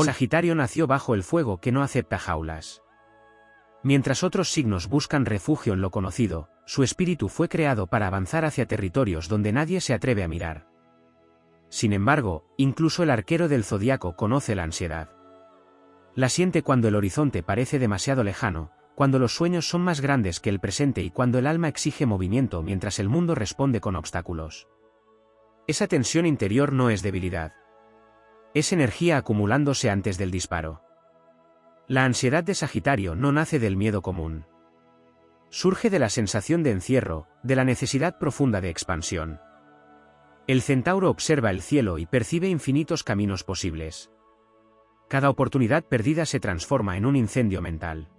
Sagitario nació bajo el fuego que no acepta jaulas. Mientras otros signos buscan refugio en lo conocido, su espíritu fue creado para avanzar hacia territorios donde nadie se atreve a mirar. Sin embargo, incluso el arquero del zodiaco conoce la ansiedad. La siente cuando el horizonte parece demasiado lejano, cuando los sueños son más grandes que el presente y cuando el alma exige movimiento mientras el mundo responde con obstáculos. Esa tensión interior no es debilidad. Es energía acumulándose antes del disparo. La ansiedad de Sagitario no nace del miedo común. Surge de la sensación de encierro, de la necesidad profunda de expansión. El centauro observa el cielo y percibe infinitos caminos posibles. Cada oportunidad perdida se transforma en un incendio mental.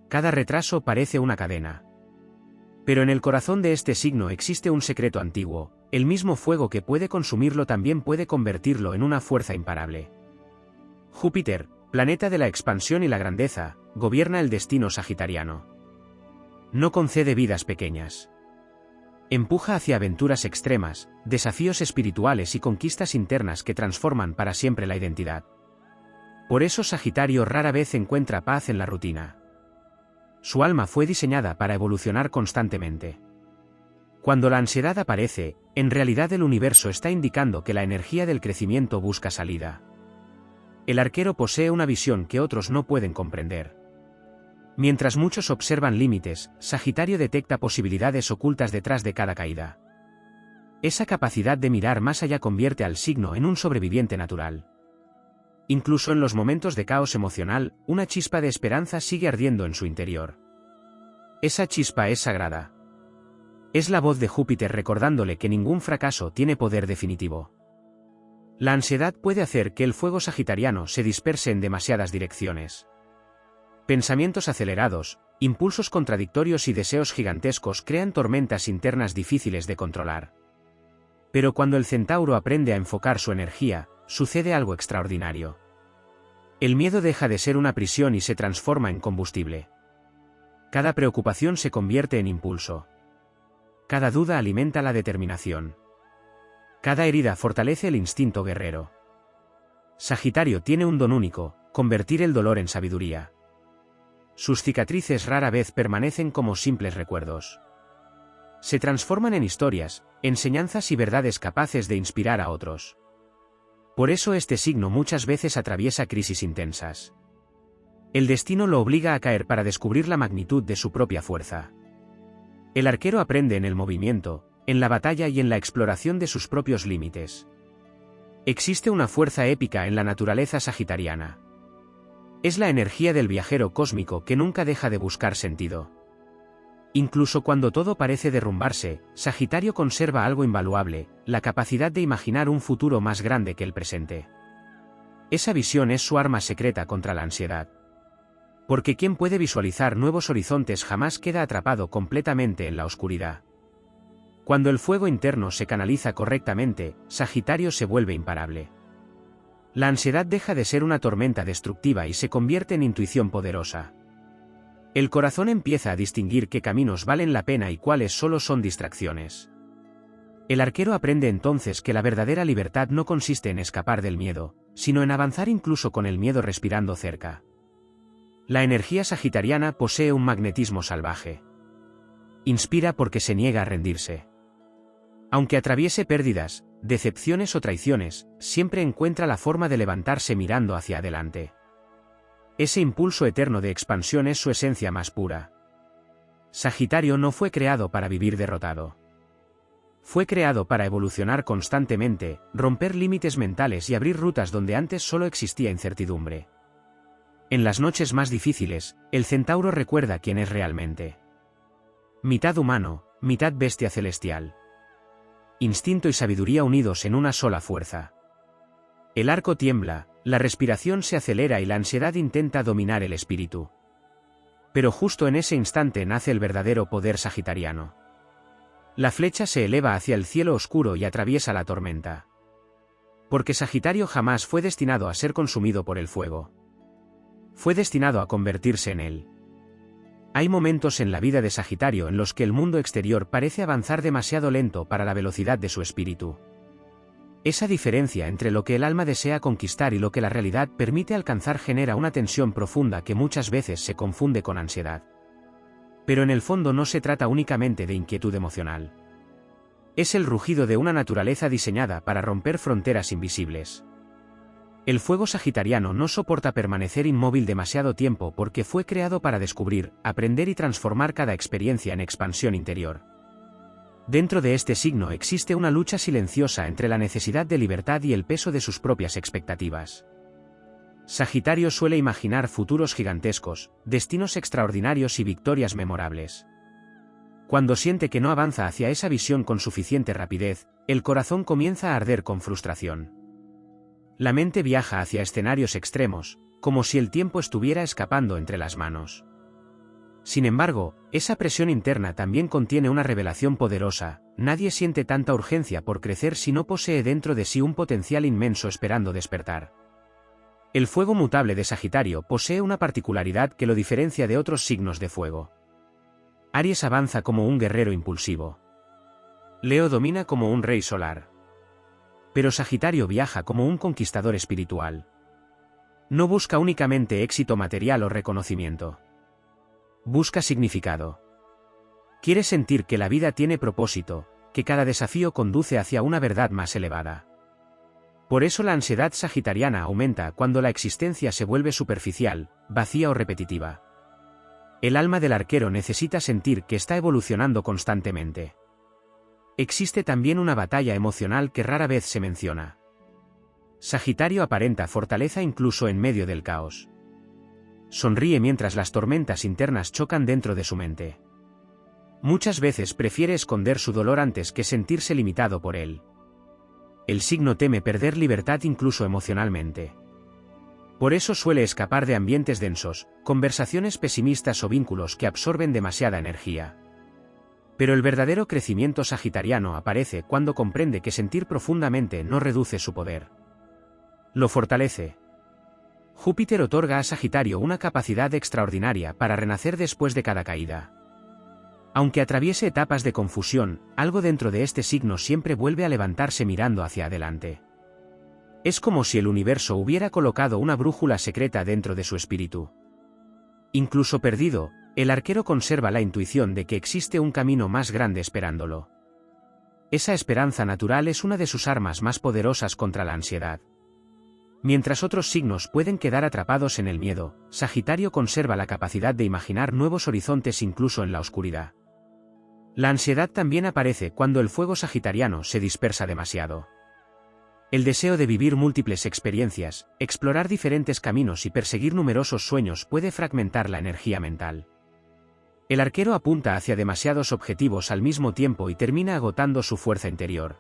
Cada retraso parece una cadena. Pero en el corazón de este signo existe un secreto antiguo: el mismo fuego que puede consumirlo también puede convertirlo en una fuerza imparable. Júpiter, planeta de la expansión y la grandeza, gobierna el destino sagitariano. No concede vidas pequeñas. Empuja hacia aventuras extremas, desafíos espirituales y conquistas internas que transforman para siempre la identidad. Por eso Sagitario rara vez encuentra paz en la rutina. Su alma fue diseñada para evolucionar constantemente. Cuando la ansiedad aparece, en realidad el universo está indicando que la energía del crecimiento busca salida. El arquero posee una visión que otros no pueden comprender. Mientras muchos observan límites, Sagitario detecta posibilidades ocultas detrás de cada caída. Esa capacidad de mirar más allá convierte al signo en un sobreviviente natural. Incluso en los momentos de caos emocional, una chispa de esperanza sigue ardiendo en su interior. Esa chispa es sagrada. Es la voz de Júpiter recordándole que ningún fracaso tiene poder definitivo. La ansiedad puede hacer que el fuego sagitariano se disperse en demasiadas direcciones. Pensamientos acelerados, impulsos contradictorios y deseos gigantescos crean tormentas internas difíciles de controlar. Pero cuando el centauro aprende a enfocar su energía, sucede algo extraordinario. El miedo deja de ser una prisión y se transforma en combustible. Cada preocupación se convierte en impulso. Cada duda alimenta la determinación. Cada herida fortalece el instinto guerrero. Sagitario tiene un don único: convertir el dolor en sabiduría. Sus cicatrices rara vez permanecen como simples recuerdos. Se transforman en historias, enseñanzas y verdades capaces de inspirar a otros. Por eso este signo muchas veces atraviesa crisis intensas. El destino lo obliga a caer para descubrir la magnitud de su propia fuerza. El arquero aprende en el movimiento, en la batalla y en la exploración de sus propios límites. Existe una fuerza épica en la naturaleza sagitariana. Es la energía del viajero cósmico que nunca deja de buscar sentido. Incluso cuando todo parece derrumbarse, Sagitario conserva algo invaluable: la capacidad de imaginar un futuro más grande que el presente. Esa visión es su arma secreta contra la ansiedad. Porque quien puede visualizar nuevos horizontes jamás queda atrapado completamente en la oscuridad. Cuando el fuego interno se canaliza correctamente, Sagitario se vuelve imparable. La ansiedad deja de ser una tormenta destructiva y se convierte en intuición poderosa. El corazón empieza a distinguir qué caminos valen la pena y cuáles solo son distracciones. El arquero aprende entonces que la verdadera libertad no consiste en escapar del miedo, sino en avanzar incluso con el miedo respirando cerca. La energía sagitariana posee un magnetismo salvaje. Inspira porque se niega a rendirse. Aunque atraviese pérdidas, decepciones o traiciones, siempre encuentra la forma de levantarse mirando hacia adelante. Ese impulso eterno de expansión es su esencia más pura. Sagitario no fue creado para vivir derrotado. Fue creado para evolucionar constantemente, romper límites mentales y abrir rutas donde antes solo existía incertidumbre. En las noches más difíciles, el centauro recuerda quién es realmente. Mitad humano, mitad bestia celestial. Instinto y sabiduría unidos en una sola fuerza. El arco tiembla, la respiración se acelera y la ansiedad intenta dominar el espíritu. Pero justo en ese instante nace el verdadero poder sagitariano. La flecha se eleva hacia el cielo oscuro y atraviesa la tormenta. Porque Sagitario jamás fue destinado a ser consumido por el fuego. Fue destinado a convertirse en él. Hay momentos en la vida de Sagitario en los que el mundo exterior parece avanzar demasiado lento para la velocidad de su espíritu. Esa diferencia entre lo que el alma desea conquistar y lo que la realidad permite alcanzar genera una tensión profunda que muchas veces se confunde con ansiedad. Pero en el fondo no se trata únicamente de inquietud emocional. Es el rugido de una naturaleza diseñada para romper fronteras invisibles. El fuego sagitariano no soporta permanecer inmóvil demasiado tiempo porque fue creado para descubrir, aprender y transformar cada experiencia en expansión interior. Dentro de este signo existe una lucha silenciosa entre la necesidad de libertad y el peso de sus propias expectativas. Sagitario suele imaginar futuros gigantescos, destinos extraordinarios y victorias memorables. Cuando siente que no avanza hacia esa visión con suficiente rapidez, el corazón comienza a arder con frustración. La mente viaja hacia escenarios extremos, como si el tiempo estuviera escapando entre las manos. Sin embargo, esa presión interna también contiene una revelación poderosa: nadie siente tanta urgencia por crecer si no posee dentro de sí un potencial inmenso esperando despertar. El fuego mutable de Sagitario posee una particularidad que lo diferencia de otros signos de fuego. Aries avanza como un guerrero impulsivo. Leo domina como un rey solar. Pero Sagitario viaja como un conquistador espiritual. No busca únicamente éxito material o reconocimiento. Busca significado. Quiere sentir que la vida tiene propósito, que cada desafío conduce hacia una verdad más elevada. Por eso la ansiedad sagitariana aumenta cuando la existencia se vuelve superficial, vacía o repetitiva. El alma del arquero necesita sentir que está evolucionando constantemente. Existe también una batalla emocional que rara vez se menciona. Sagitario aparenta fortaleza incluso en medio del caos. Sonríe mientras las tormentas internas chocan dentro de su mente. Muchas veces prefiere esconder su dolor antes que sentirse limitado por él. El signo teme perder libertad incluso emocionalmente. Por eso suele escapar de ambientes densos, conversaciones pesimistas o vínculos que absorben demasiada energía. Pero el verdadero crecimiento sagitariano aparece cuando comprende que sentir profundamente no reduce su poder. Lo fortalece. Júpiter otorga a Sagitario una capacidad extraordinaria para renacer después de cada caída. Aunque atraviese etapas de confusión, algo dentro de este signo siempre vuelve a levantarse mirando hacia adelante. Es como si el universo hubiera colocado una brújula secreta dentro de su espíritu. Incluso perdido, el arquero conserva la intuición de que existe un camino más grande esperándolo. Esa esperanza natural es una de sus armas más poderosas contra la ansiedad. Mientras otros signos pueden quedar atrapados en el miedo, Sagitario conserva la capacidad de imaginar nuevos horizontes incluso en la oscuridad. La ansiedad también aparece cuando el fuego sagitariano se dispersa demasiado. El deseo de vivir múltiples experiencias, explorar diferentes caminos y perseguir numerosos sueños puede fragmentar la energía mental. El arquero apunta hacia demasiados objetivos al mismo tiempo y termina agotando su fuerza interior.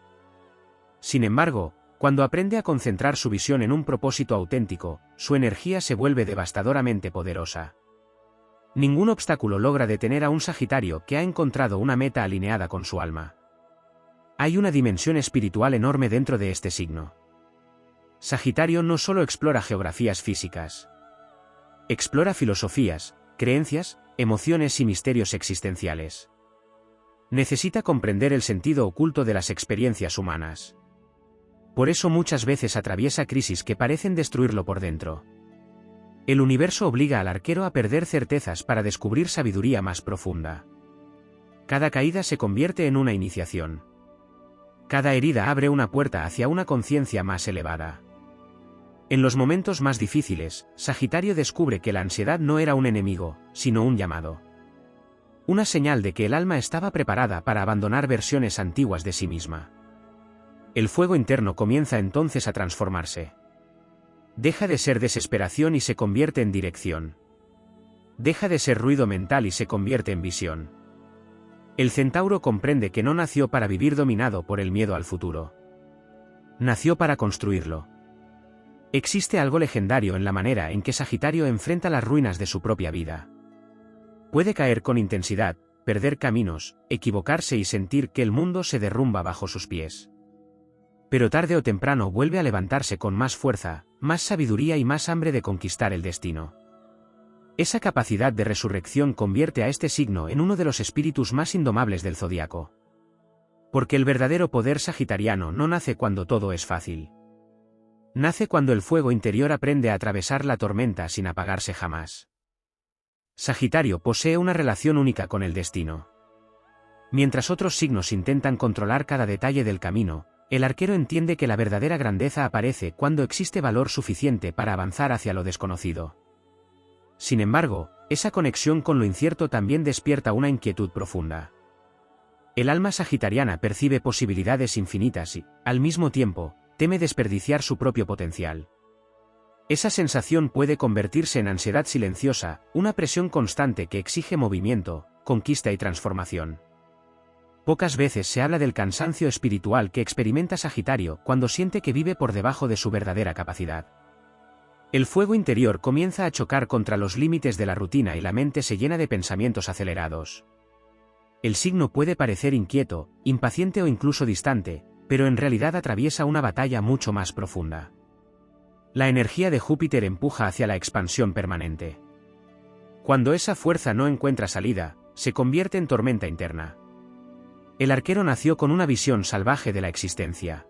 Sin embargo, cuando aprende a concentrar su visión en un propósito auténtico, su energía se vuelve devastadoramente poderosa. Ningún obstáculo logra detener a un Sagitario que ha encontrado una meta alineada con su alma. Hay una dimensión espiritual enorme dentro de este signo. Sagitario no solo explora geografías físicas. Explora filosofías, creencias, emociones y misterios existenciales. Necesita comprender el sentido oculto de las experiencias humanas. Por eso muchas veces atraviesa crisis que parecen destruirlo por dentro. El universo obliga al arquero a perder certezas para descubrir sabiduría más profunda. Cada caída se convierte en una iniciación. Cada herida abre una puerta hacia una conciencia más elevada. En los momentos más difíciles, Sagitario descubre que la ansiedad no era un enemigo, sino un llamado. Una señal de que el alma estaba preparada para abandonar versiones antiguas de sí misma. El fuego interno comienza entonces a transformarse. Deja de ser desesperación y se convierte en dirección. Deja de ser ruido mental y se convierte en visión. El centauro comprende que no nació para vivir dominado por el miedo al futuro. Nació para construirlo. Existe algo legendario en la manera en que Sagitario enfrenta las ruinas de su propia vida. Puede caer con intensidad, perder caminos, equivocarse y sentir que el mundo se derrumba bajo sus pies. Pero tarde o temprano vuelve a levantarse con más fuerza, más sabiduría y más hambre de conquistar el destino. Esa capacidad de resurrección convierte a este signo en uno de los espíritus más indomables del zodiaco. Porque el verdadero poder sagitariano no nace cuando todo es fácil. Nace cuando el fuego interior aprende a atravesar la tormenta sin apagarse jamás. Sagitario posee una relación única con el destino. Mientras otros signos intentan controlar cada detalle del camino, el arquero entiende que la verdadera grandeza aparece cuando existe valor suficiente para avanzar hacia lo desconocido. Sin embargo, esa conexión con lo incierto también despierta una inquietud profunda. El alma sagitariana percibe posibilidades infinitas y, al mismo tiempo, teme desperdiciar su propio potencial. Esa sensación puede convertirse en ansiedad silenciosa, una presión constante que exige movimiento, conquista y transformación. Pocas veces se habla del cansancio espiritual que experimenta Sagitario cuando siente que vive por debajo de su verdadera capacidad. El fuego interior comienza a chocar contra los límites de la rutina y la mente se llena de pensamientos acelerados. El signo puede parecer inquieto, impaciente o incluso distante, pero en realidad atraviesa una batalla mucho más profunda. La energía de Júpiter empuja hacia la expansión permanente. Cuando esa fuerza no encuentra salida, se convierte en tormenta interna. El arquero nació con una visión salvaje de la existencia.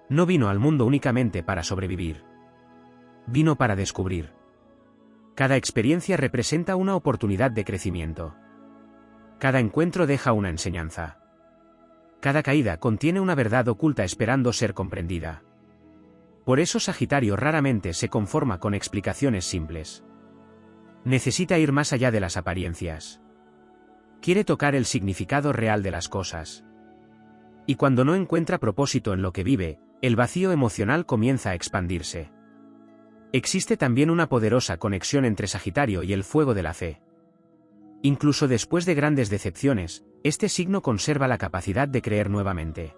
No vino al mundo únicamente para sobrevivir. Vino para descubrir. Cada experiencia representa una oportunidad de crecimiento. Cada encuentro deja una enseñanza. Cada caída contiene una verdad oculta esperando ser comprendida. Por eso Sagitario raramente se conforma con explicaciones simples. Necesita ir más allá de las apariencias. Quiere tocar el significado real de las cosas. Y cuando no encuentra propósito en lo que vive, el vacío emocional comienza a expandirse. Existe también una poderosa conexión entre Sagitario y el fuego de la fe. Incluso después de grandes decepciones, este signo conserva la capacidad de creer nuevamente.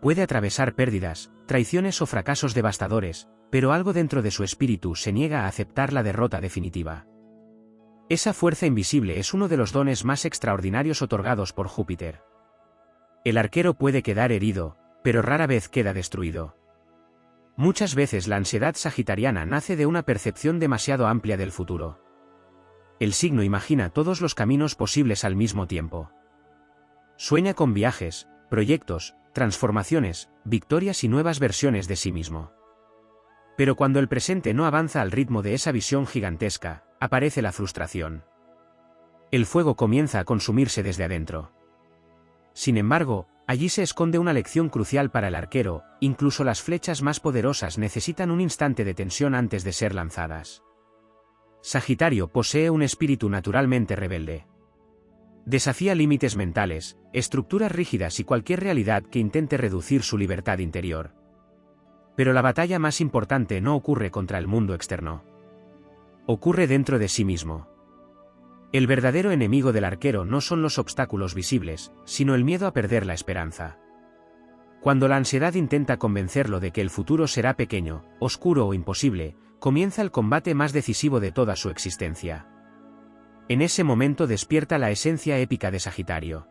Puede atravesar pérdidas, traiciones o fracasos devastadores, pero algo dentro de su espíritu se niega a aceptar la derrota definitiva. Esa fuerza invisible es uno de los dones más extraordinarios otorgados por Júpiter. El arquero puede quedar herido, pero rara vez queda destruido. Muchas veces la ansiedad sagitariana nace de una percepción demasiado amplia del futuro. El signo imagina todos los caminos posibles al mismo tiempo. Sueña con viajes, proyectos, transformaciones, victorias y nuevas versiones de sí mismo. Pero cuando el presente no avanza al ritmo de esa visión gigantesca, aparece la frustración. El fuego comienza a consumirse desde adentro. Sin embargo, allí se esconde una lección crucial para el arquero, incluso las flechas más poderosas necesitan un instante de tensión antes de ser lanzadas. Sagitario posee un espíritu naturalmente rebelde. Desafía límites mentales, estructuras rígidas y cualquier realidad que intente reducir su libertad interior. Pero la batalla más importante no ocurre contra el mundo externo. Ocurre dentro de sí mismo. El verdadero enemigo del arquero no son los obstáculos visibles, sino el miedo a perder la esperanza. Cuando la ansiedad intenta convencerlo de que el futuro será pequeño, oscuro o imposible, comienza el combate más decisivo de toda su existencia. En ese momento despierta la esencia épica de Sagitario.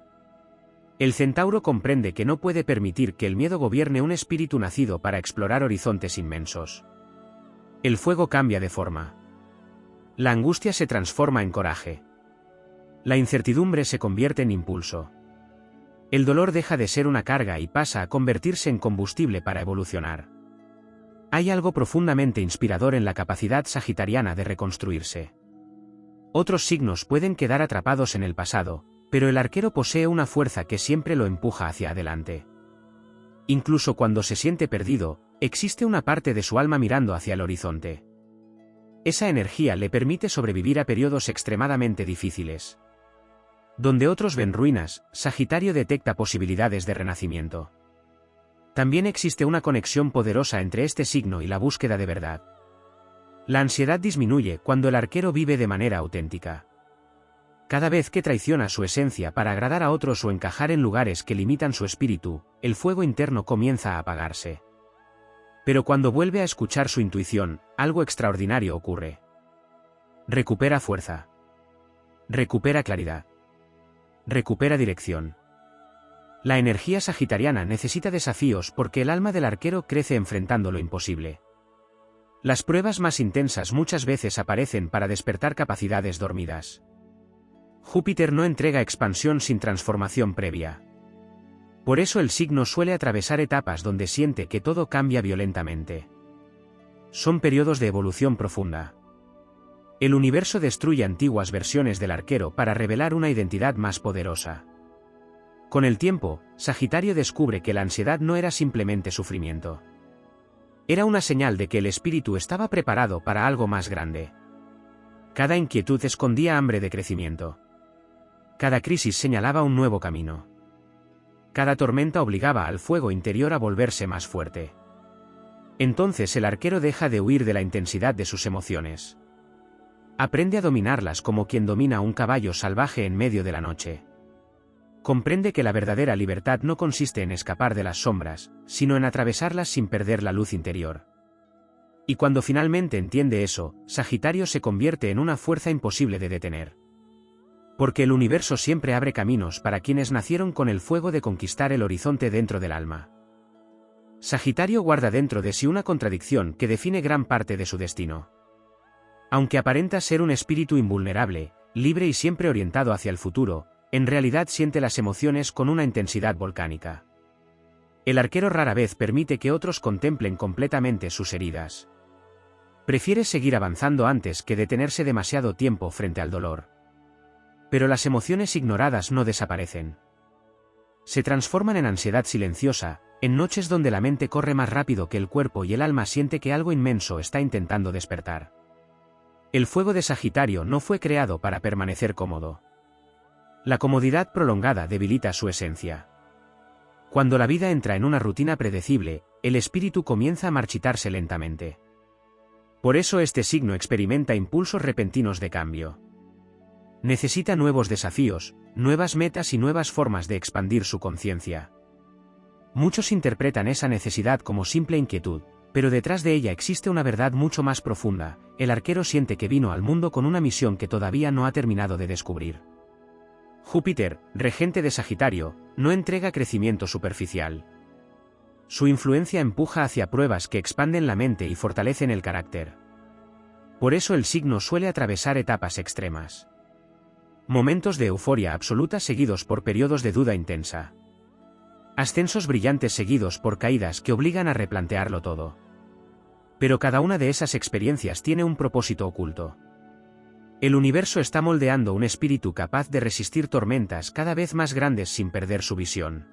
El centauro comprende que no puede permitir que el miedo gobierne un espíritu nacido para explorar horizontes inmensos. El fuego cambia de forma. La angustia se transforma en coraje. La incertidumbre se convierte en impulso. El dolor deja de ser una carga y pasa a convertirse en combustible para evolucionar. Hay algo profundamente inspirador en la capacidad sagitariana de reconstruirse. Otros signos pueden quedar atrapados en el pasado, pero el arquero posee una fuerza que siempre lo empuja hacia adelante. Incluso cuando se siente perdido, existe una parte de su alma mirando hacia el horizonte. Esa energía le permite sobrevivir a periodos extremadamente difíciles. Donde otros ven ruinas, Sagitario detecta posibilidades de renacimiento. También existe una conexión poderosa entre este signo y la búsqueda de verdad. La ansiedad disminuye cuando el arquero vive de manera auténtica. Cada vez que traiciona su esencia para agradar a otros o encajar en lugares que limitan su espíritu, el fuego interno comienza a apagarse. Pero cuando vuelve a escuchar su intuición, algo extraordinario ocurre. Recupera fuerza. Recupera claridad. Recupera dirección. La energía sagitariana necesita desafíos porque el alma del arquero crece enfrentando lo imposible. Las pruebas más intensas muchas veces aparecen para despertar capacidades dormidas. Júpiter no entrega expansión sin transformación previa. Por eso el signo suele atravesar etapas donde siente que todo cambia violentamente. Son periodos de evolución profunda. El universo destruye antiguas versiones del arquero para revelar una identidad más poderosa. Con el tiempo, Sagitario descubre que la ansiedad no era simplemente sufrimiento. Era una señal de que el espíritu estaba preparado para algo más grande. Cada inquietud escondía hambre de crecimiento. Cada crisis señalaba un nuevo camino. Cada tormenta obligaba al fuego interior a volverse más fuerte. Entonces el arquero deja de huir de la intensidad de sus emociones. Aprende a dominarlas como quien domina un caballo salvaje en medio de la noche. Comprende que la verdadera libertad no consiste en escapar de las sombras, sino en atravesarlas sin perder la luz interior. Y cuando finalmente entiende eso, Sagitario se convierte en una fuerza imposible de detener. Porque el universo siempre abre caminos para quienes nacieron con el fuego de conquistar el horizonte dentro del alma. Sagitario guarda dentro de sí una contradicción que define gran parte de su destino. Aunque aparenta ser un espíritu invulnerable, libre y siempre orientado hacia el futuro, en realidad siente las emociones con una intensidad volcánica. El arquero rara vez permite que otros contemplen completamente sus heridas. Prefiere seguir avanzando antes que detenerse demasiado tiempo frente al dolor. Pero las emociones ignoradas no desaparecen. Se transforman en ansiedad silenciosa, en noches donde la mente corre más rápido que el cuerpo y el alma siente que algo inmenso está intentando despertar. El fuego de Sagitario no fue creado para permanecer cómodo. La comodidad prolongada debilita su esencia. Cuando la vida entra en una rutina predecible, el espíritu comienza a marchitarse lentamente. Por eso este signo experimenta impulsos repentinos de cambio. Necesita nuevos desafíos, nuevas metas y nuevas formas de expandir su conciencia. Muchos interpretan esa necesidad como simple inquietud, pero detrás de ella existe una verdad mucho más profunda. El arquero siente que vino al mundo con una misión que todavía no ha terminado de descubrir. Júpiter, regente de Sagitario, no entrega crecimiento superficial. Su influencia empuja hacia pruebas que expanden la mente y fortalecen el carácter. Por eso el signo suele atravesar etapas extremas. Momentos de euforia absoluta seguidos por periodos de duda intensa. Ascensos brillantes seguidos por caídas que obligan a replantearlo todo. Pero cada una de esas experiencias tiene un propósito oculto. El universo está moldeando un espíritu capaz de resistir tormentas cada vez más grandes sin perder su visión.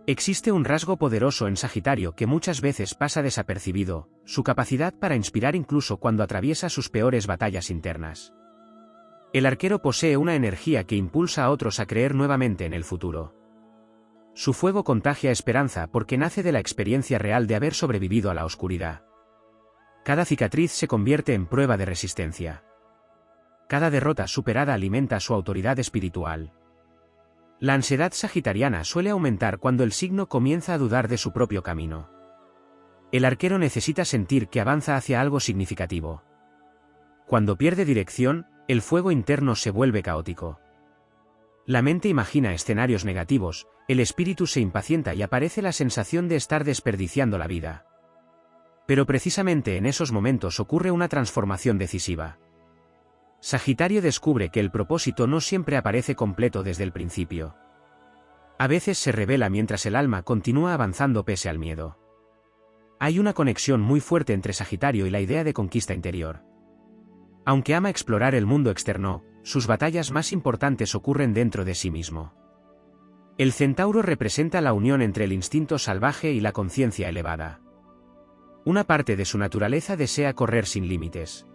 Existe un rasgo poderoso en Sagitario que muchas veces pasa desapercibido, su capacidad para inspirar incluso cuando atraviesa sus peores batallas internas. El arquero posee una energía que impulsa a otros a creer nuevamente en el futuro. Su fuego contagia esperanza porque nace de la experiencia real de haber sobrevivido a la oscuridad. Cada cicatriz se convierte en prueba de resistencia. Cada derrota superada alimenta su autoridad espiritual. La ansiedad sagitariana suele aumentar cuando el signo comienza a dudar de su propio camino. El arquero necesita sentir que avanza hacia algo significativo. Cuando pierde dirección, el fuego interno se vuelve caótico. La mente imagina escenarios negativos, el espíritu se impacienta y aparece la sensación de estar desperdiciando la vida. Pero precisamente en esos momentos ocurre una transformación decisiva. Sagitario descubre que el propósito no siempre aparece completo desde el principio. A veces se revela mientras el alma continúa avanzando pese al miedo. Hay una conexión muy fuerte entre Sagitario y la idea de conquista interior. Aunque ama explorar el mundo externo, sus batallas más importantes ocurren dentro de sí mismo. El centauro representa la unión entre el instinto salvaje y la conciencia elevada. Una parte de su naturaleza desea correr sin límites.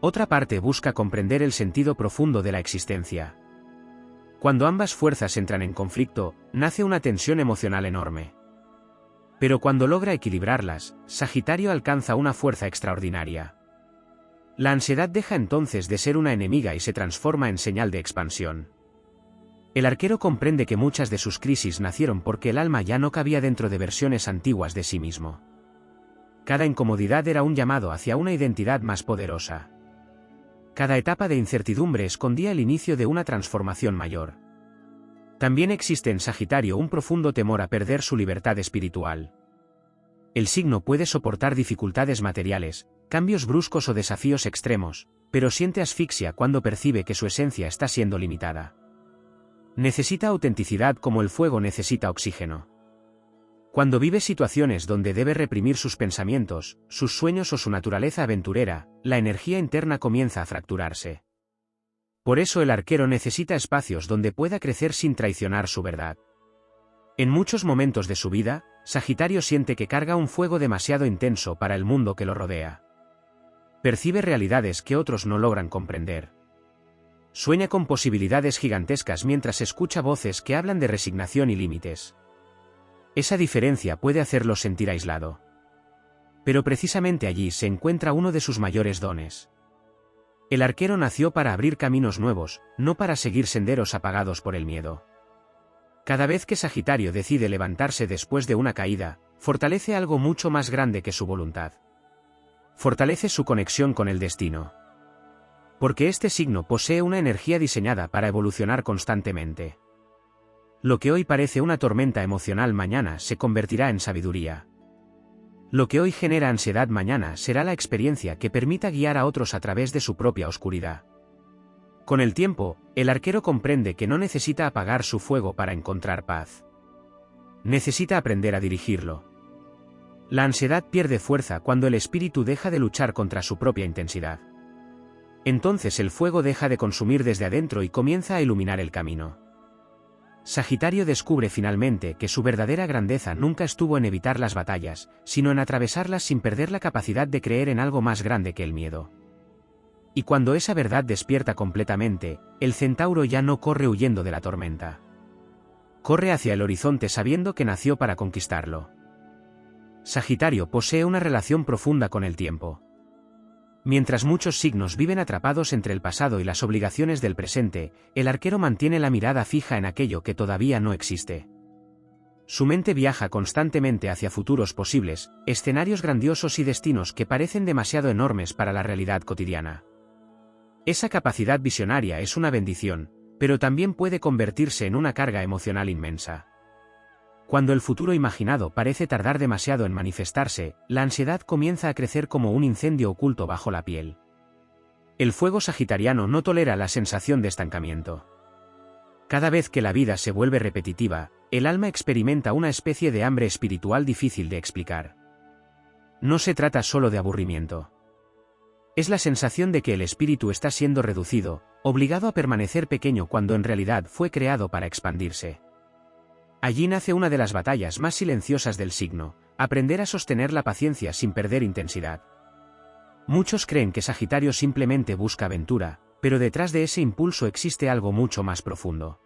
Otra parte busca comprender el sentido profundo de la existencia. Cuando ambas fuerzas entran en conflicto, nace una tensión emocional enorme. Pero cuando logra equilibrarlas, Sagitario alcanza una fuerza extraordinaria. La ansiedad deja entonces de ser una enemiga y se transforma en señal de expansión. El arquero comprende que muchas de sus crisis nacieron porque el alma ya no cabía dentro de versiones antiguas de sí mismo. Cada incomodidad era un llamado hacia una identidad más poderosa. Cada etapa de incertidumbre escondía el inicio de una transformación mayor. También existe en Sagitario un profundo temor a perder su libertad espiritual. El signo puede soportar dificultades materiales, cambios bruscos o desafíos extremos, pero siente asfixia cuando percibe que su esencia está siendo limitada. Necesita autenticidad como el fuego necesita oxígeno. Cuando vive situaciones donde debe reprimir sus pensamientos, sus sueños o su naturaleza aventurera, la energía interna comienza a fracturarse. Por eso el arquero necesita espacios donde pueda crecer sin traicionar su verdad. En muchos momentos de su vida, Sagitario siente que carga un fuego demasiado intenso para el mundo que lo rodea. Percibe realidades que otros no logran comprender. Sueña con posibilidades gigantescas mientras escucha voces que hablan de resignación y límites. Esa diferencia puede hacerlo sentir aislado. Pero precisamente allí se encuentra uno de sus mayores dones. El arquero nació para abrir caminos nuevos, no para seguir senderos apagados por el miedo. Cada vez que Sagitario decide levantarse después de una caída, fortalece algo mucho más grande que su voluntad. Fortalece su conexión con el destino. Porque este signo posee una energía diseñada para evolucionar constantemente. Lo que hoy parece una tormenta emocional mañana se convertirá en sabiduría. Lo que hoy genera ansiedad mañana será la experiencia que permita guiar a otros a través de su propia oscuridad. Con el tiempo, el arquero comprende que no necesita apagar su fuego para encontrar paz. Necesita aprender a dirigirlo. La ansiedad pierde fuerza cuando el espíritu deja de luchar contra su propia intensidad. Entonces el fuego deja de consumir desde adentro y comienza a iluminar el camino. Sagitario descubre finalmente que su verdadera grandeza nunca estuvo en evitar las batallas, sino en atravesarlas sin perder la capacidad de creer en algo más grande que el miedo. Y cuando esa verdad despierta completamente, el centauro ya no corre huyendo de la tormenta. Corre hacia el horizonte sabiendo que nació para conquistarlo. Sagitario posee una relación profunda con el tiempo. Mientras muchos signos viven atrapados entre el pasado y las obligaciones del presente, el arquero mantiene la mirada fija en aquello que todavía no existe. Su mente viaja constantemente hacia futuros posibles, escenarios grandiosos y destinos que parecen demasiado enormes para la realidad cotidiana. Esa capacidad visionaria es una bendición, pero también puede convertirse en una carga emocional inmensa. Cuando el futuro imaginado parece tardar demasiado en manifestarse, la ansiedad comienza a crecer como un incendio oculto bajo la piel. El fuego sagitariano no tolera la sensación de estancamiento. Cada vez que la vida se vuelve repetitiva, el alma experimenta una especie de hambre espiritual difícil de explicar. No se trata solo de aburrimiento. Es la sensación de que el espíritu está siendo reducido, obligado a permanecer pequeño cuando en realidad fue creado para expandirse. Allí nace una de las batallas más silenciosas del signo, aprender a sostener la paciencia sin perder intensidad. Muchos creen que Sagitario simplemente busca aventura, pero detrás de ese impulso existe algo mucho más profundo.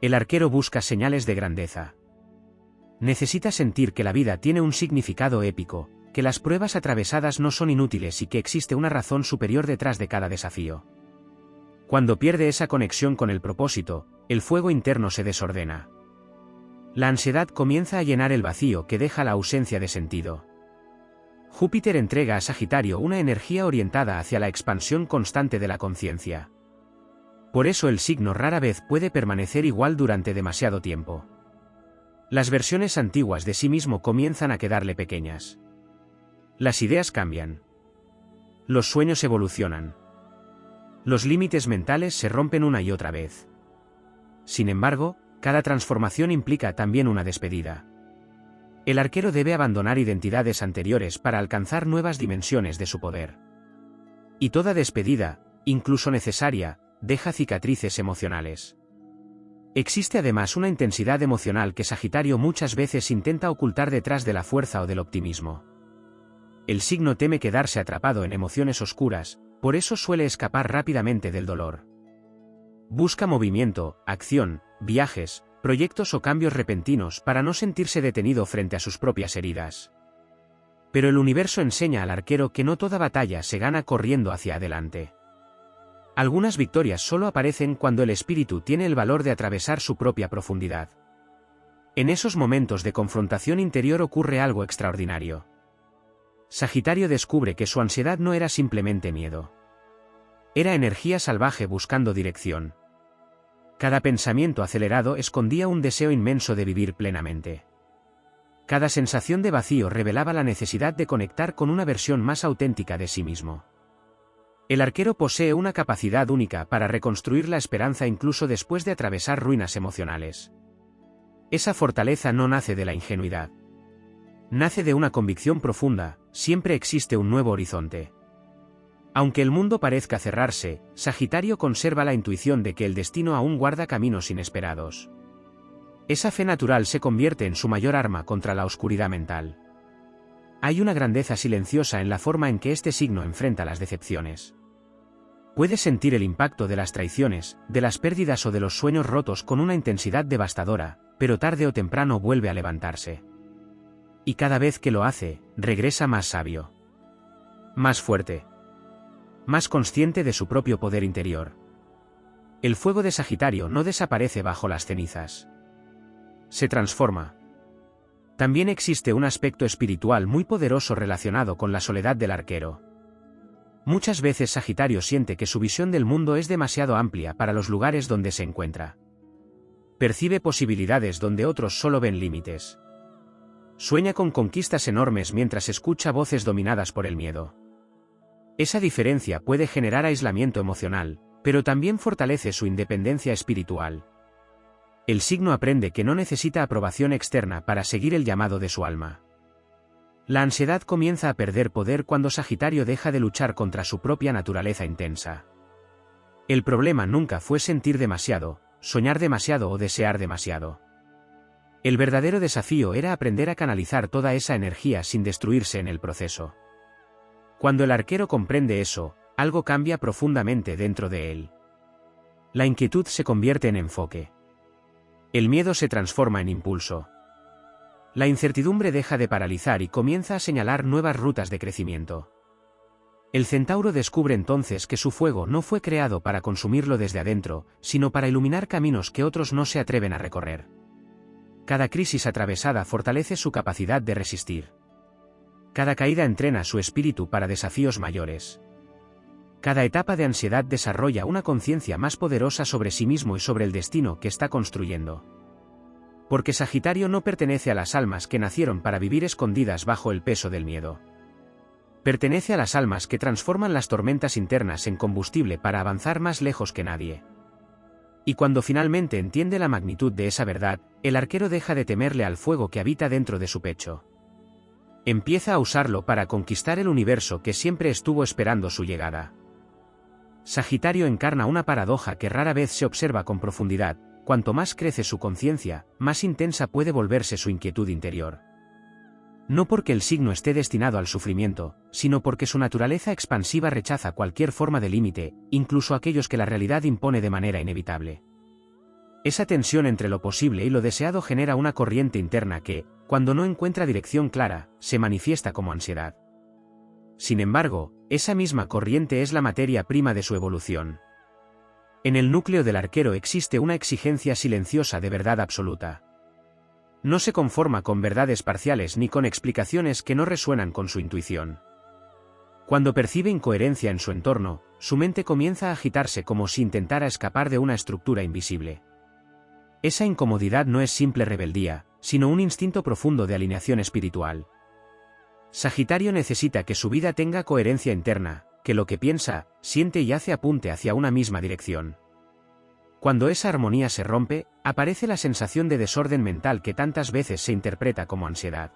El arquero busca señales de grandeza. Necesita sentir que la vida tiene un significado épico, que las pruebas atravesadas no son inútiles y que existe una razón superior detrás de cada desafío. Cuando pierde esa conexión con el propósito, el fuego interno se desordena. La ansiedad comienza a llenar el vacío que deja la ausencia de sentido. Júpiter entrega a Sagitario una energía orientada hacia la expansión constante de la conciencia. Por eso el signo rara vez puede permanecer igual durante demasiado tiempo. Las versiones antiguas de sí mismo comienzan a quedarle pequeñas. Las ideas cambian. Los sueños evolucionan. Los límites mentales se rompen una y otra vez. Sin embargo, cada transformación implica también una despedida. El arquero debe abandonar identidades anteriores para alcanzar nuevas dimensiones de su poder. Y toda despedida, incluso necesaria, deja cicatrices emocionales. Existe además una intensidad emocional que Sagitario muchas veces intenta ocultar detrás de la fuerza o del optimismo. El signo teme quedarse atrapado en emociones oscuras, por eso suele escapar rápidamente del dolor. Busca movimiento, acción, viajes, proyectos o cambios repentinos para no sentirse detenido frente a sus propias heridas. Pero el universo enseña al arquero que no toda batalla se gana corriendo hacia adelante. Algunas victorias solo aparecen cuando el espíritu tiene el valor de atravesar su propia profundidad. En esos momentos de confrontación interior ocurre algo extraordinario. Sagitario descubre que su ansiedad no era simplemente miedo. Era energía salvaje buscando dirección. Cada pensamiento acelerado escondía un deseo inmenso de vivir plenamente. Cada sensación de vacío revelaba la necesidad de conectar con una versión más auténtica de sí mismo. El arquero posee una capacidad única para reconstruir la esperanza incluso después de atravesar ruinas emocionales. Esa fortaleza no nace de la ingenuidad. Nace de una convicción profunda: siempre existe un nuevo horizonte. Aunque el mundo parezca cerrarse, Sagitario conserva la intuición de que el destino aún guarda caminos inesperados. Esa fe natural se convierte en su mayor arma contra la oscuridad mental. Hay una grandeza silenciosa en la forma en que este signo enfrenta las decepciones. Puede sentir el impacto de las traiciones, de las pérdidas o de los sueños rotos con una intensidad devastadora, pero tarde o temprano vuelve a levantarse. Y cada vez que lo hace, regresa más sabio, más fuerte, más consciente de su propio poder interior. El fuego de Sagitario no desaparece bajo las cenizas. Se transforma. También existe un aspecto espiritual muy poderoso relacionado con la soledad del arquero. Muchas veces Sagitario siente que su visión del mundo es demasiado amplia para los lugares donde se encuentra. Percibe posibilidades donde otros solo ven límites. Sueña con conquistas enormes mientras escucha voces dominadas por el miedo. Esa diferencia puede generar aislamiento emocional, pero también fortalece su independencia espiritual. El signo aprende que no necesita aprobación externa para seguir el llamado de su alma. La ansiedad comienza a perder poder cuando Sagitario deja de luchar contra su propia naturaleza intensa. El problema nunca fue sentir demasiado, soñar demasiado o desear demasiado. El verdadero desafío era aprender a canalizar toda esa energía sin destruirse en el proceso. Cuando el arquero comprende eso, algo cambia profundamente dentro de él. La inquietud se convierte en enfoque. El miedo se transforma en impulso. La incertidumbre deja de paralizar y comienza a señalar nuevas rutas de crecimiento. El centauro descubre entonces que su fuego no fue creado para consumirlo desde adentro, sino para iluminar caminos que otros no se atreven a recorrer. Cada crisis atravesada fortalece su capacidad de resistir. Cada caída entrena su espíritu para desafíos mayores. Cada etapa de ansiedad desarrolla una conciencia más poderosa sobre sí mismo y sobre el destino que está construyendo. Porque Sagitario no pertenece a las almas que nacieron para vivir escondidas bajo el peso del miedo. Pertenece a las almas que transforman las tormentas internas en combustible para avanzar más lejos que nadie. Y cuando finalmente entiende la magnitud de esa verdad, el arquero deja de temerle al fuego que habita dentro de su pecho. Empieza a usarlo para conquistar el universo que siempre estuvo esperando su llegada. Sagitario encarna una paradoja que rara vez se observa con profundidad: cuanto más crece su conciencia, más intensa puede volverse su inquietud interior. No porque el signo esté destinado al sufrimiento, sino porque su naturaleza expansiva rechaza cualquier forma de límite, incluso aquellos que la realidad impone de manera inevitable. Esa tensión entre lo posible y lo deseado genera una corriente interna que, cuando no encuentra dirección clara, se manifiesta como ansiedad. Sin embargo, esa misma corriente es la materia prima de su evolución. En el núcleo del arquero existe una exigencia silenciosa de verdad absoluta. No se conforma con verdades parciales ni con explicaciones que no resuenan con su intuición. Cuando percibe incoherencia en su entorno, su mente comienza a agitarse como si intentara escapar de una estructura invisible. Esa incomodidad no es simple rebeldía, sino un instinto profundo de alineación espiritual. Sagitario necesita que su vida tenga coherencia interna, que lo que piensa, siente y hace apunte hacia una misma dirección. Cuando esa armonía se rompe, aparece la sensación de desorden mental que tantas veces se interpreta como ansiedad.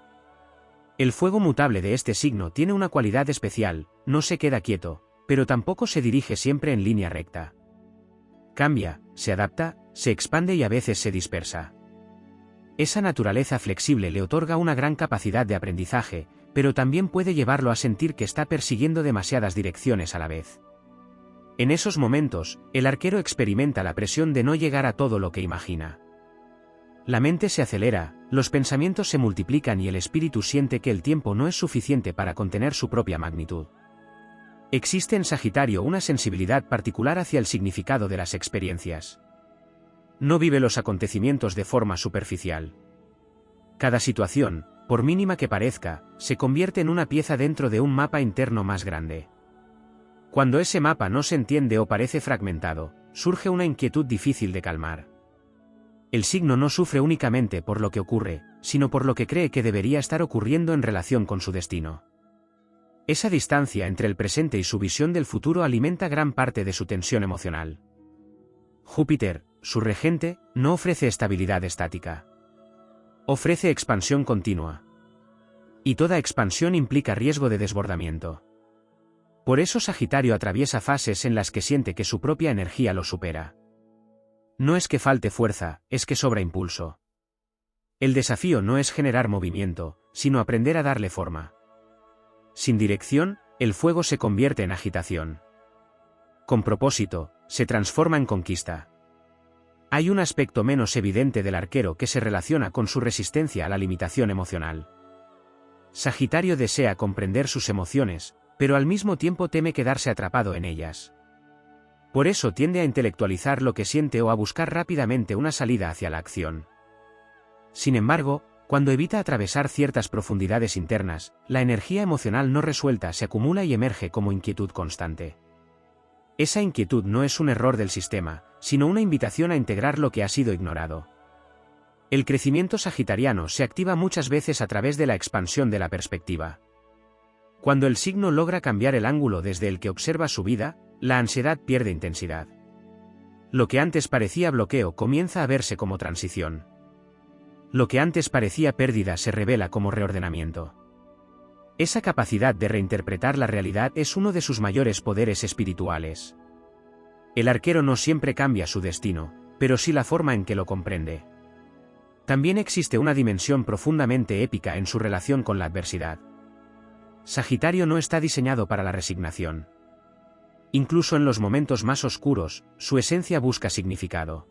El fuego mutable de este signo tiene una cualidad especial: no se queda quieto, pero tampoco se dirige siempre en línea recta. Cambia, se adapta, se expande y a veces se dispersa. Esa naturaleza flexible le otorga una gran capacidad de aprendizaje, pero también puede llevarlo a sentir que está persiguiendo demasiadas direcciones a la vez. En esos momentos, el arquero experimenta la presión de no llegar a todo lo que imagina. La mente se acelera, los pensamientos se multiplican y el espíritu siente que el tiempo no es suficiente para contener su propia magnitud. Existe en Sagitario una sensibilidad particular hacia el significado de las experiencias. No vive los acontecimientos de forma superficial. Cada situación, por mínima que parezca, se convierte en una pieza dentro de un mapa interno más grande. Cuando ese mapa no se entiende o parece fragmentado, surge una inquietud difícil de calmar. El signo no sufre únicamente por lo que ocurre, sino por lo que cree que debería estar ocurriendo en relación con su destino. Esa distancia entre el presente y su visión del futuro alimenta gran parte de su tensión emocional. Júpiter, su regente, no ofrece estabilidad estática. Ofrece expansión continua. Y toda expansión implica riesgo de desbordamiento. Por eso Sagitario atraviesa fases en las que siente que su propia energía lo supera. No es que falte fuerza, es que sobra impulso. El desafío no es generar movimiento, sino aprender a darle forma. Sin dirección, el fuego se convierte en agitación. Con propósito, se transforma en conquista. Hay un aspecto menos evidente del arquero que se relaciona con su resistencia a la limitación emocional. Sagitario desea comprender sus emociones, pero al mismo tiempo teme quedarse atrapado en ellas. Por eso tiende a intelectualizar lo que siente o a buscar rápidamente una salida hacia la acción. Sin embargo, cuando evita atravesar ciertas profundidades internas, la energía emocional no resuelta se acumula y emerge como inquietud constante. Esa inquietud no es un error del sistema, sino una invitación a integrar lo que ha sido ignorado. El crecimiento sagitariano se activa muchas veces a través de la expansión de la perspectiva. Cuando el signo logra cambiar el ángulo desde el que observa su vida, la ansiedad pierde intensidad. Lo que antes parecía bloqueo comienza a verse como transición. Lo que antes parecía pérdida se revela como reordenamiento. Esa capacidad de reinterpretar la realidad es uno de sus mayores poderes espirituales. El arquero no siempre cambia su destino, pero sí la forma en que lo comprende. También existe una dimensión profundamente épica en su relación con la adversidad. Sagitario no está diseñado para la resignación. Incluso en los momentos más oscuros, su esencia busca significado.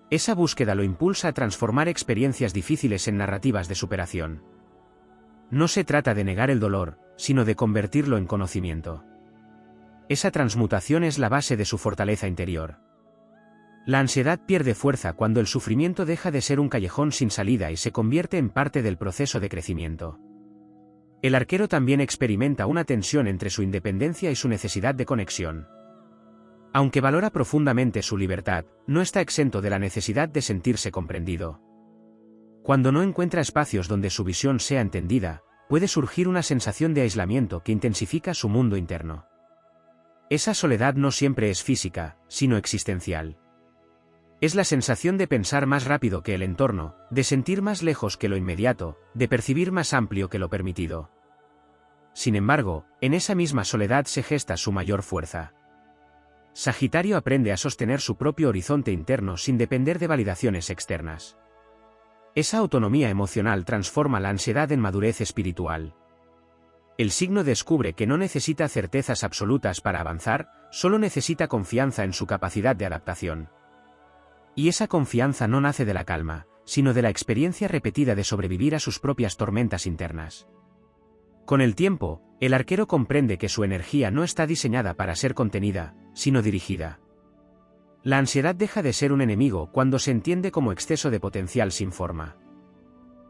Esa búsqueda lo impulsa a transformar experiencias difíciles en narrativas de superación. No se trata de negar el dolor, sino de convertirlo en conocimiento. Esa transmutación es la base de su fortaleza interior. La ansiedad pierde fuerza cuando el sufrimiento deja de ser un callejón sin salida y se convierte en parte del proceso de crecimiento. El arquero también experimenta una tensión entre su independencia y su necesidad de conexión. Aunque valora profundamente su libertad, no está exento de la necesidad de sentirse comprendido. Cuando no encuentra espacios donde su visión sea entendida, puede surgir una sensación de aislamiento que intensifica su mundo interno. Esa soledad no siempre es física, sino existencial. Es la sensación de pensar más rápido que el entorno, de sentir más lejos que lo inmediato, de percibir más amplio que lo permitido. Sin embargo, en esa misma soledad se gesta su mayor fuerza. Sagitario aprende a sostener su propio horizonte interno sin depender de validaciones externas. Esa autonomía emocional transforma la ansiedad en madurez espiritual. El signo descubre que no necesita certezas absolutas para avanzar, solo necesita confianza en su capacidad de adaptación. Y esa confianza no nace de la calma, sino de la experiencia repetida de sobrevivir a sus propias tormentas internas. Con el tiempo, el arquero comprende que su energía no está diseñada para ser contenida, sino dirigida. La ansiedad deja de ser un enemigo cuando se entiende como exceso de potencial sin forma.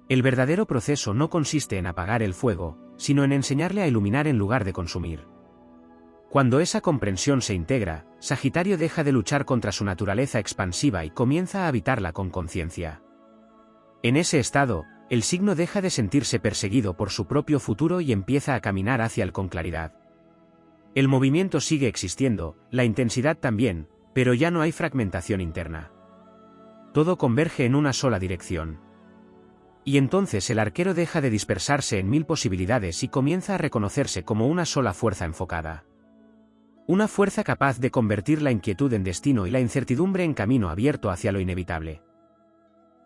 El verdadero proceso no consiste en apagar el fuego, sino en enseñarle a iluminar en lugar de consumir. Cuando esa comprensión se integra, Sagitario deja de luchar contra su naturaleza expansiva y comienza a habitarla con conciencia. En ese estado, el signo deja de sentirse perseguido por su propio futuro y empieza a caminar hacia él con claridad. El movimiento sigue existiendo, la intensidad también, pero ya no hay fragmentación interna. Todo converge en una sola dirección. Y entonces el arquero deja de dispersarse en mil posibilidades y comienza a reconocerse como una sola fuerza enfocada. Una fuerza capaz de convertir la inquietud en destino y la incertidumbre en camino abierto hacia lo inevitable.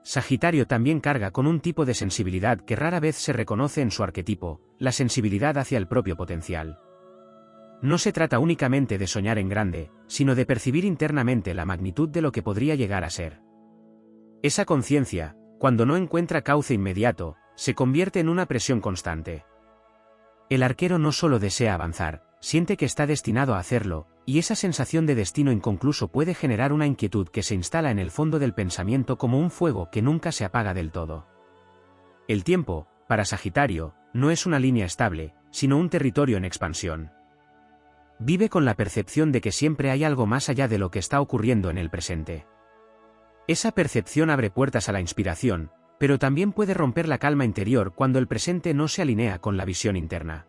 Sagitario también carga con un tipo de sensibilidad que rara vez se reconoce en su arquetipo, la sensibilidad hacia el propio potencial. No se trata únicamente de soñar en grande, sino de percibir internamente la magnitud de lo que podría llegar a ser. Esa conciencia, cuando no encuentra cauce inmediato, se convierte en una presión constante. El arquero no solo desea avanzar, siente que está destinado a hacerlo, y esa sensación de destino inconcluso puede generar una inquietud que se instala en el fondo del pensamiento como un fuego que nunca se apaga del todo. El tiempo, para Sagitario, no es una línea estable, sino un territorio en expansión. Vive con la percepción de que siempre hay algo más allá de lo que está ocurriendo en el presente. Esa percepción abre puertas a la inspiración, pero también puede romper la calma interior cuando el presente no se alinea con la visión interna.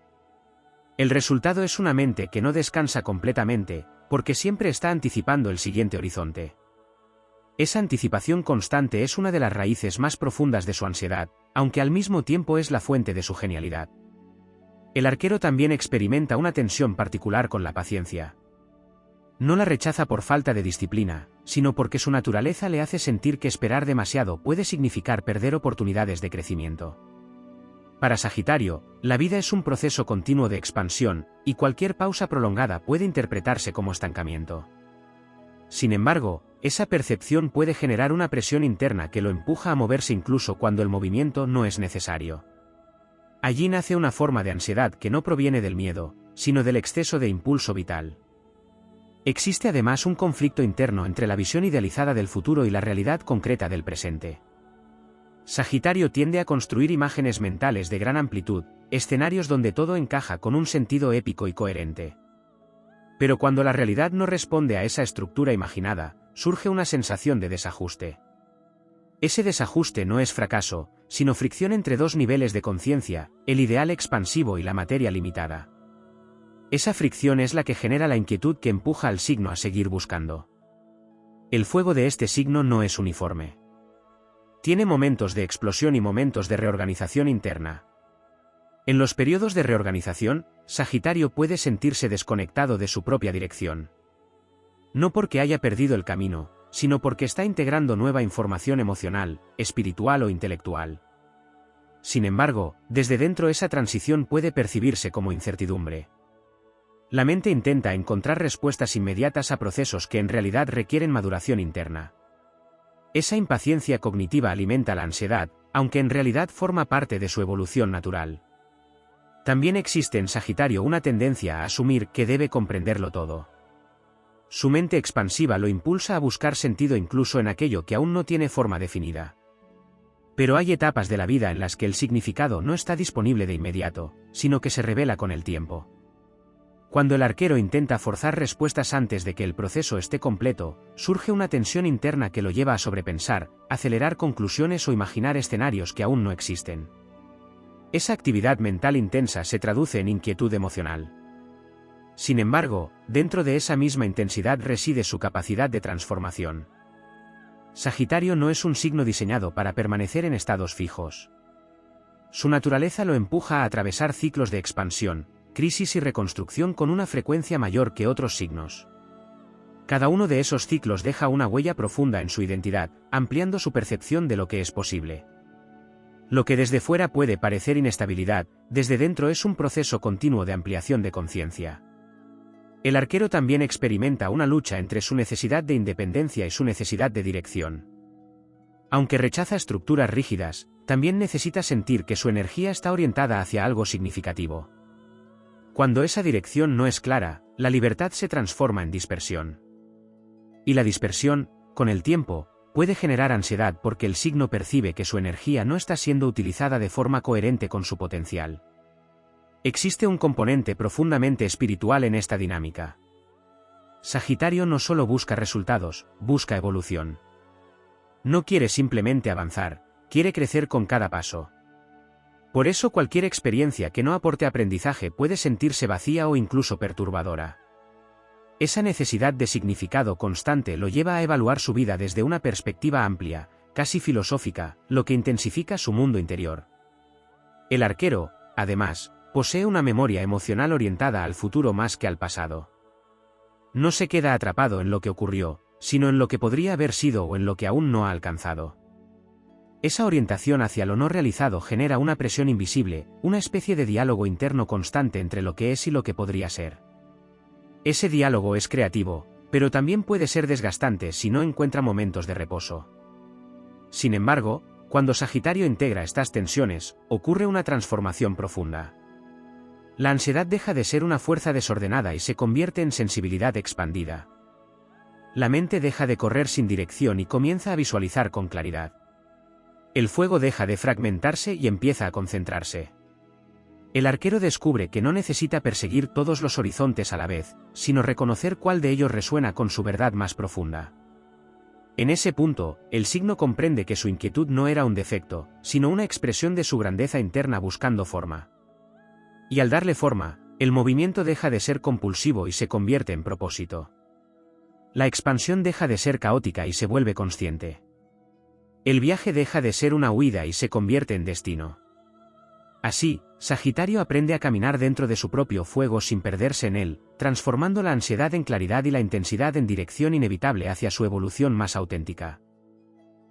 El resultado es una mente que no descansa completamente, porque siempre está anticipando el siguiente horizonte. Esa anticipación constante es una de las raíces más profundas de su ansiedad, aunque al mismo tiempo es la fuente de su genialidad. El arquero también experimenta una tensión particular con la paciencia. No la rechaza por falta de disciplina, sino porque su naturaleza le hace sentir que esperar demasiado puede significar perder oportunidades de crecimiento. Para Sagitario, la vida es un proceso continuo de expansión, y cualquier pausa prolongada puede interpretarse como estancamiento. Sin embargo, esa percepción puede generar una presión interna que lo empuja a moverse incluso cuando el movimiento no es necesario. Allí nace una forma de ansiedad que no proviene del miedo, sino del exceso de impulso vital. Existe además un conflicto interno entre la visión idealizada del futuro y la realidad concreta del presente. Sagitario tiende a construir imágenes mentales de gran amplitud, escenarios donde todo encaja con un sentido épico y coherente. Pero cuando la realidad no responde a esa estructura imaginada, surge una sensación de desajuste. Ese desajuste no es fracaso, sino fricción entre dos niveles de conciencia, el ideal expansivo y la materia limitada. Esa fricción es la que genera la inquietud que empuja al signo a seguir buscando. El fuego de este signo no es uniforme. Tiene momentos de explosión y momentos de reorganización interna. En los periodos de reorganización, Sagitario puede sentirse desconectado de su propia dirección. No porque haya perdido el camino, sino porque está integrando nueva información emocional, espiritual o intelectual. Sin embargo, desde dentro esa transición puede percibirse como incertidumbre. La mente intenta encontrar respuestas inmediatas a procesos que en realidad requieren maduración interna. Esa impaciencia cognitiva alimenta la ansiedad, aunque en realidad forma parte de su evolución natural. También existe en Sagitario una tendencia a asumir que debe comprenderlo todo. Su mente expansiva lo impulsa a buscar sentido incluso en aquello que aún no tiene forma definida. Pero hay etapas de la vida en las que el significado no está disponible de inmediato, sino que se revela con el tiempo. Cuando el arquero intenta forzar respuestas antes de que el proceso esté completo, surge una tensión interna que lo lleva a sobrepensar, acelerar conclusiones o imaginar escenarios que aún no existen. Esa actividad mental intensa se traduce en inquietud emocional. Sin embargo, dentro de esa misma intensidad reside su capacidad de transformación. Sagitario no es un signo diseñado para permanecer en estados fijos. Su naturaleza lo empuja a atravesar ciclos de expansión, crisis y reconstrucción con una frecuencia mayor que otros signos. Cada uno de esos ciclos deja una huella profunda en su identidad, ampliando su percepción de lo que es posible. Lo que desde fuera puede parecer inestabilidad, desde dentro es un proceso continuo de ampliación de conciencia. El arquero también experimenta una lucha entre su necesidad de independencia y su necesidad de dirección. Aunque rechaza estructuras rígidas, también necesita sentir que su energía está orientada hacia algo significativo. Cuando esa dirección no es clara, la libertad se transforma en dispersión. Y la dispersión, con el tiempo, puede generar ansiedad porque el signo percibe que su energía no está siendo utilizada de forma coherente con su potencial. Existe un componente profundamente espiritual en esta dinámica. Sagitario no solo busca resultados, busca evolución. No quiere simplemente avanzar, quiere crecer con cada paso. Por eso cualquier experiencia que no aporte aprendizaje puede sentirse vacía o incluso perturbadora. Esa necesidad de significado constante lo lleva a evaluar su vida desde una perspectiva amplia, casi filosófica, lo que intensifica su mundo interior. El arquero, además, posee una memoria emocional orientada al futuro más que al pasado. No se queda atrapado en lo que ocurrió, sino en lo que podría haber sido o en lo que aún no ha alcanzado. Esa orientación hacia lo no realizado genera una presión invisible, una especie de diálogo interno constante entre lo que es y lo que podría ser. Ese diálogo es creativo, pero también puede ser desgastante si no encuentra momentos de reposo. Sin embargo, cuando Sagitario integra estas tensiones, ocurre una transformación profunda. La ansiedad deja de ser una fuerza desordenada y se convierte en sensibilidad expandida. La mente deja de correr sin dirección y comienza a visualizar con claridad. El fuego deja de fragmentarse y empieza a concentrarse. El arquero descubre que no necesita perseguir todos los horizontes a la vez, sino reconocer cuál de ellos resuena con su verdad más profunda. En ese punto, el signo comprende que su inquietud no era un defecto, sino una expresión de su grandeza interna buscando forma. Y al darle forma, El movimiento deja de ser compulsivo y se convierte en propósito. La expansión deja de ser caótica y se vuelve consciente. El viaje deja de ser una huida y se convierte en destino. Así, Sagitario aprende a caminar dentro de su propio fuego sin perderse en él, transformando la ansiedad en claridad y la intensidad en dirección inevitable hacia su evolución más auténtica.